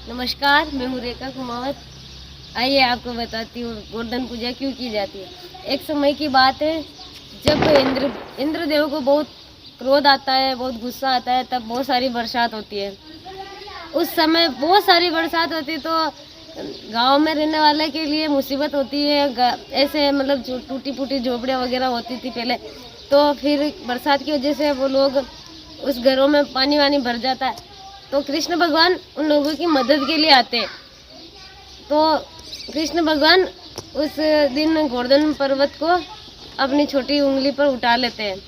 नमस्कार, मैं हूँ रेखा कुमावत। आइए आपको बताती हूँ गोवर्धन पूजा क्यों की जाती है। एक समय की बात है जब इंद्रदेव को बहुत क्रोध आता है, बहुत गुस्सा आता है, तब बहुत सारी बरसात होती है। उस समय बहुत सारी बरसात होती है तो गांव में रहने वाले के लिए मुसीबत होती है। ऐसे मतलब जो टूटी फूटी झोपड़ियाँ वगैरह होती थी पहले, तो फिर बरसात की वजह से वो लोग उस घरों में पानी वानी भर जाता है। तो कृष्ण भगवान उन लोगों की मदद के लिए आते हैं। तो कृष्ण भगवान उस दिन गोवर्धन पर्वत को अपनी छोटी उंगली पर उठा लेते हैं।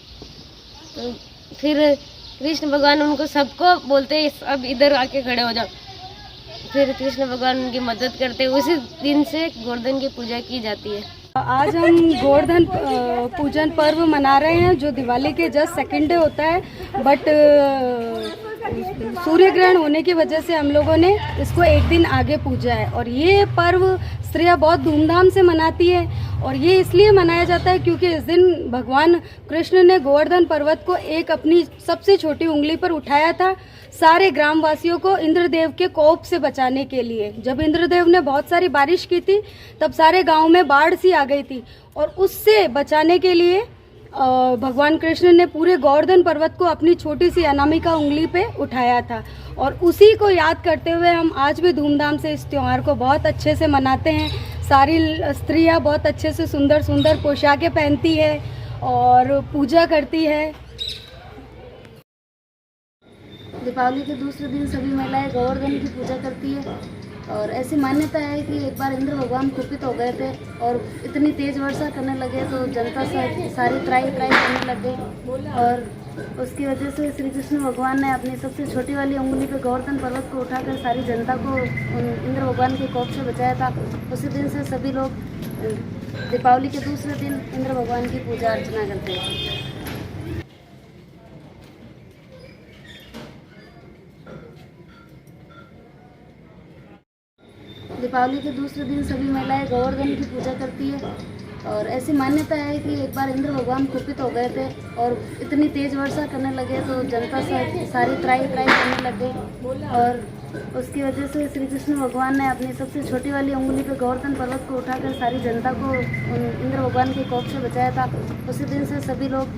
तो फिर कृष्ण भगवान उनको सबको बोलते हैं अब इधर आके खड़े हो जाओ। फिर कृष्ण भगवान उनकी मदद करते हैं। उसी दिन से गोवर्धन की पूजा की जाती है। आज हम गोवर्धन पूजन पर्व मना रहे हैं जो दिवाली के जस्ट सेकंड डे होता है, बट सूर्य ग्रहण होने की वजह से हम लोगों ने इसको एक दिन आगे पूजा है। और ये पर्व स्त्रियां बहुत धूमधाम से मनाती है और ये इसलिए मनाया जाता है क्योंकि इस दिन भगवान कृष्ण ने गोवर्धन पर्वत को एक अपनी सबसे छोटी उंगली पर उठाया था, सारे ग्रामवासियों को इंद्रदेव के कोप से बचाने के लिए। जब इंद्रदेव ने बहुत सारी बारिश की थी तब सारे गांव में बाढ़ सी आ गई थी और उससे बचाने के लिए भगवान कृष्ण ने पूरे गोवर्धन पर्वत को अपनी छोटी सी अनामिका उंगली पे उठाया था। और उसी को याद करते हुए हम आज भी धूमधाम से इस त्यौहार को बहुत अच्छे से मनाते हैं। सारी स्त्रियां बहुत अच्छे से सुंदर सुंदर पोशाकें पहनती है और पूजा करती है। दीपावली के दूसरे दिन सभी महिलाएं गोवर्धन की पूजा करती है और ऐसी मान्यता है कि एक बार इंद्र भगवान कुपित हो गए थे और इतनी तेज वर्षा करने लगे तो जनता सारी त्राही करने लग गई और उसकी वजह से श्री कृष्ण भगवान ने अपनी सबसे छोटी वाली उंगली पे गोवर्धन पर्वत को उठाकर सारी जनता को इंद्र भगवान के कोप से बचाया था। उसी दिन से सभी लोग दीपावली के दूसरे दिन इंद्र भगवान की पूजा अर्चना करते हैं। दीपावली के दूसरे दिन सभी महिलाएं गोवर्धन की पूजा करती है और ऐसी मान्यता है कि एक बार इंद्र भगवान कुपित हो गए थे और इतनी तेज वर्षा करने लगे तो जनता सारी त्राही करने लग गई और उसकी वजह से श्री कृष्ण भगवान ने अपनी सबसे छोटी वाली उंगली पे गोवर्धन पर्वत को उठाकर सारी जनता को इंद्र भगवान के कोप से बचाया था। उसी दिन से सभी लोग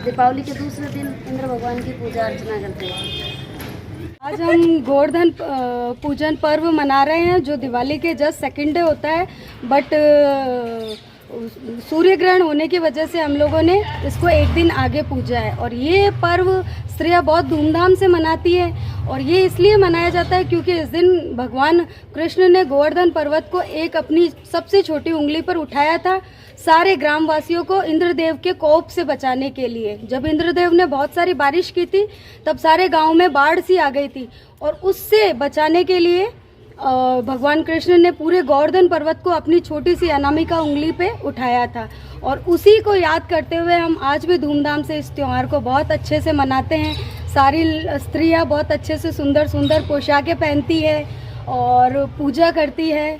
दीपावली के दूसरे दिन इंद्र भगवान की पूजा अर्चना करते हैं। आज हम गोवर्धन पूजन पर्व मना रहे हैं जो दिवाली के जस्ट सेकंड डे होता है, बट सूर्य ग्रहण होने की वजह से हम लोगों ने इसको एक दिन आगे पूजा है। और ये पर्व स्त्रियां बहुत धूमधाम से मनाती है और ये इसलिए मनाया जाता है क्योंकि इस दिन भगवान कृष्ण ने गोवर्धन पर्वत को एक अपनी सबसे छोटी उंगली पर उठाया था, सारे ग्रामवासियों को इंद्रदेव के कोप से बचाने के लिए। जब इंद्रदेव ने बहुत सारी बारिश की थी तब सारे गांव में बाढ़ सी आ गई थी और उससे बचाने के लिए भगवान कृष्ण ने पूरे गोवर्धन पर्वत को अपनी छोटी सी अनामिका उंगली पे उठाया था। और उसी को याद करते हुए हम आज भी धूमधाम से इस त्यौहार को बहुत अच्छे से मनाते हैं। सारी स्त्रियां बहुत अच्छे से सुंदर सुंदर पोशाकें पहनती है और पूजा करती है।